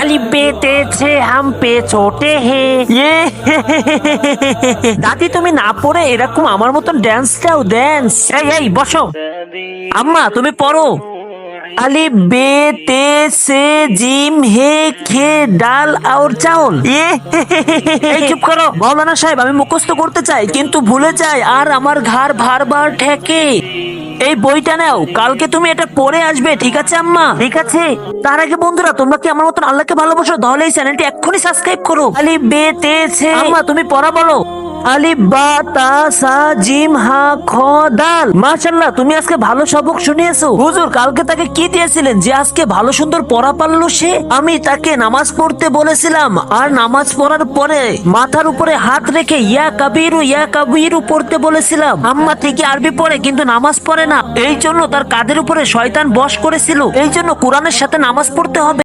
अली बेटे छे हम पे छोटे हैं ये দাদি তুমি না পড়ে এরকম আমার মতন ড্যান্সটাও ড্যান্স। এই বসো। আম্মা তুমি পড়ো। अली बेटे से जिम है खे ডাল और চাউল। এই চুপ করো মৌলানা সাহেব, আমি মুখস্থ করতে চাই কিন্তু ভুলে যাই আর আমার ঘাড় ভার ঠেকে। এই বইটা নাও, কালকে তুমি এটা পড়ে আসবে, ঠিক আছে আম্মা? ঠিক আছে। তার আগে বন্ধুরা, তোমরা কি আমার মতন আল্লাহকে ভালোবাসো? তাহলে এই চ্যানেলটি এক্ষুনি সাবস্ক্রাইব করো। আলি বেতে ছে, আম্মা তুমি পড়া বলো। আলিফ বা তা সা জিম হা খ দাল। মাশাআল্লাহ, তুমি আজকে ভালো সবক শুনিয়েছো। হুজুর, কালকে তাকে কি দিয়েছিলেন যে আজকে ভালো সুন্দর পড়া পারলো সে? আমি তাকে নামাজ পড়তে বলেছিলাম, আর নামাজ পড়ার পরে মাথার উপরে হাত রেখে ইয়া কাবিরু পড়তে বলেছিলাম। আম্মা ঠিকই আরবি পড়ে কিন্তু নামাজ পড়ে না, এই জন্য তার কাঁধের উপরে শয়তান বশ করেছিল। এই জন্য কোরআনের সাথে নামাজ পড়তে হবে।